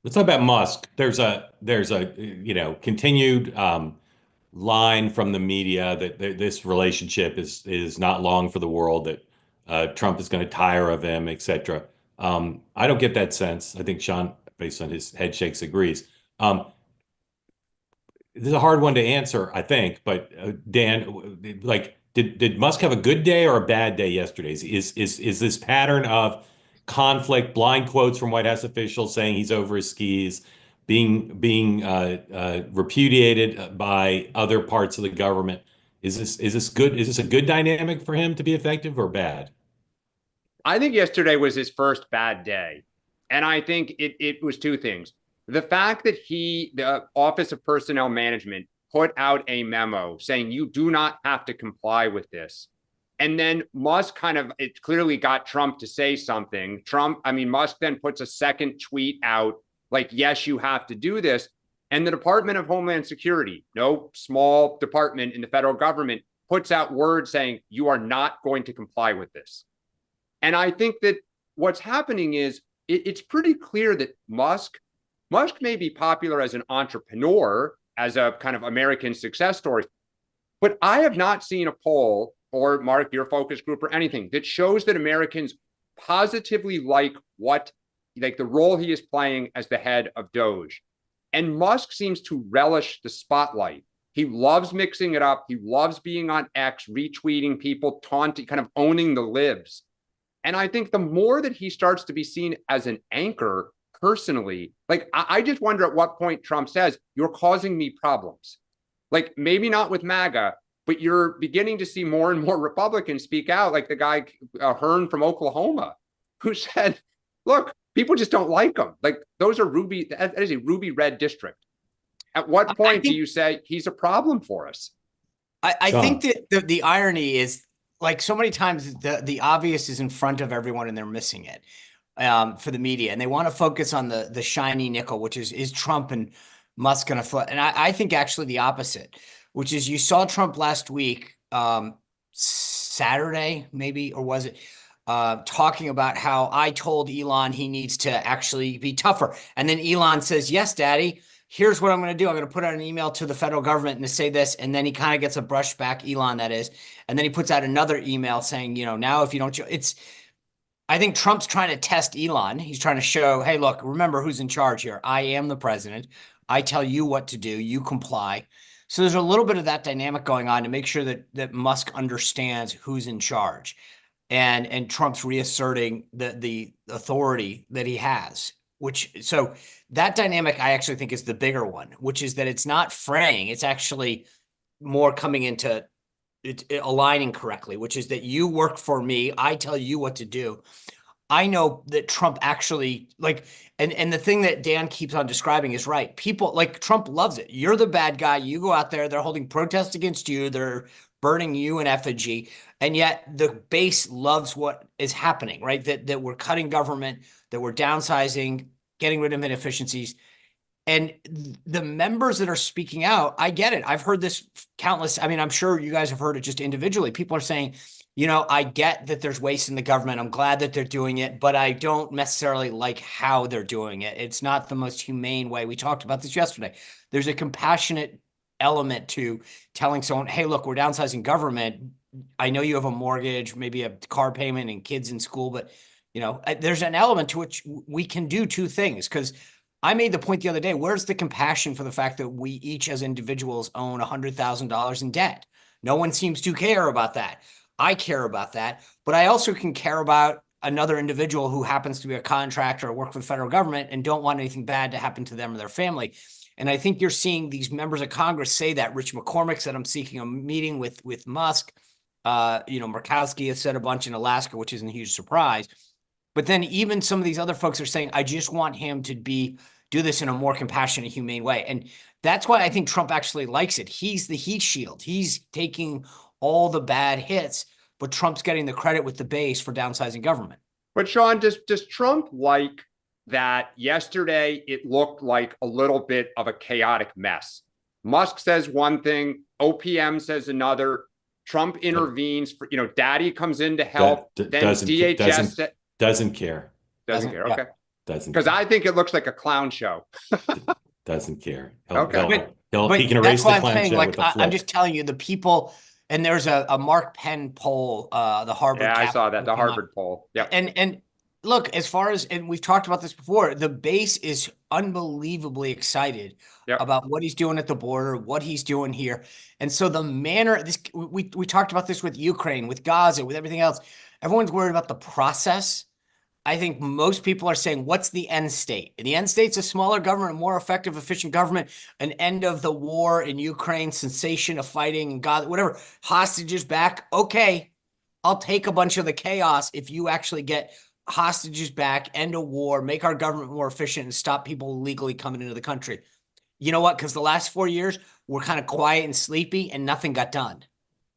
Let's talk about Musk. There's a continued line from the media that this relationship is not long for the world, that Trump is going to tire of him, etc. I don't get that sense. I think Sean, based on his head shakes, agrees. This is a hard one to answer, I think. But Dan, like, did Musk have a good day or a bad day yesterday? Is this pattern of conflict, blind quotes from White House officials saying he's over his skis, being repudiated by other parts of the government? Is this good? Is this a good dynamic for him to be effective or bad? I think yesterday was his first bad day. And I think it was two things. The fact that the Office of Personnel Management, put out a memo saying you do not have to comply with this. And then Musk it clearly got Trump to say something. Musk then puts a second tweet out like, yes, you have to do this. And the Department of Homeland Security, no small department in the federal government, puts out words saying you are not going to comply with this. And I think that what's happening is it's pretty clear that Musk may be popular as an entrepreneur, as a kind of American success story, but I have not seen a poll, or Mark, your focus group, or anything that shows that Americans positively like the role he is playing as the head of Doge. And Musk seems to relish the spotlight. He loves mixing it up. He loves being on X, retweeting people, taunting, kind of owning the libs. And I think the more that he starts to be seen as an anchor personally, like I just wonder at what point Trump says, you're causing me problems. Like maybe not with MAGA, but you're beginning to see more and more Republicans speak out, like the guy Hearn from Oklahoma, who said, look, people just don't like him. Like that is a ruby red district. At what point do you say he's a problem for us? I think that the irony is, like, so many times the obvious is in front of everyone and they're missing it for the media, and they want to focus on the shiny nickel, which is Trump and Musk going to flood. And I think actually the opposite, which is you saw Trump last week, Saturday maybe, or was it, talking about how I told Elon he needs to actually be tougher. And then Elon says, yes, Daddy, here's what I'm going to do. I'm going to put out an email to the federal government and to say this. And then he kind of gets a brush back, Elon, that is. And then he puts out another email saying, now if you don't, I think Trump's trying to test Elon. He's trying to show, hey, look, remember who's in charge here. I am the president. I tell you what to do. You comply. So there's a little bit of that dynamic going on to make sure that Musk understands who's in charge. And Trump's reasserting the authority that he has, so that dynamic I actually think is the bigger one, which is that it's not fraying. It's actually more coming into it aligning correctly, which is that you work for me. I tell you what to do. I know that Trump actually and the thing that Dan keeps on describing is right. People like Trump loves it. You're the bad guy. You go out there, they're holding protests against you. They're burning you in effigy. And yet the base loves what is happening, right? That we're cutting government, that we're downsizing, getting rid of inefficiencies. And the members that are speaking out, I get it. I've heard this countless. I mean, I'm sure you guys have heard it just individually. People are saying, I get that there's waste in the government. I'm glad that they're doing it, but I don't necessarily like how they're doing it. It's not the most humane way. We talked about this yesterday. There's a compassionate element to telling someone, hey, look, we're downsizing government. I know you have a mortgage, maybe a car payment and kids in school, but there's an element to which we can do two things. Because I made the point the other day, where's the compassion for the fact that we each as individuals own $100,000 in debt? No one seems to care about that. I care about that, but I also can care about another individual who happens to be a contractor or work for the federal government and don't want anything bad to happen to them or their family. And I think you're seeing these members of Congress say that. Rich McCormick said, I'm seeking a meeting with Musk. Murkowski has said a bunch in Alaska, which isn't a huge surprise. But then even some of these other folks are saying, I just want him to do this in a more compassionate, humane way. And that's why I think Trump actually likes it. He's the heat shield. He's taking all the bad hits, but Trump's getting the credit with the base for downsizing government. But Sean, does Trump like that yesterday it looked like a little bit of a chaotic mess? Musk says one thing, OPM says another. Trump intervenes for, Daddy comes in to help. Then DHS doesn't care. Doesn't care. Okay. Doesn't Because care. I think it looks like a clown show. Doesn't care. Okay. He can erase that's why the I'm clown saying, show like, with a I'm flip. just telling you, the people, and there's a Mark Penn poll, the Harvard. Yeah, I saw that, the came out. Harvard poll. Yep. And look, as far as, and we've talked about this before, the base is unbelievably excited Yep. about what he's doing at the border, what he's doing here. And so the manner, we talked about this with Ukraine, with Gaza, with everything else. Everyone's worried about the process. I think most people are saying, what's the end state? And the end state's a smaller government, more effective, efficient government, an end of the war in Ukraine, cessation of fighting and Gaza, whatever, hostages back. Okay, I'll take a bunch of the chaos if you actually get hostages back, end a war, make our government more efficient, and stop people illegally coming into the country. You know what? Because the last 4 years were kind of quiet and sleepy and nothing got done.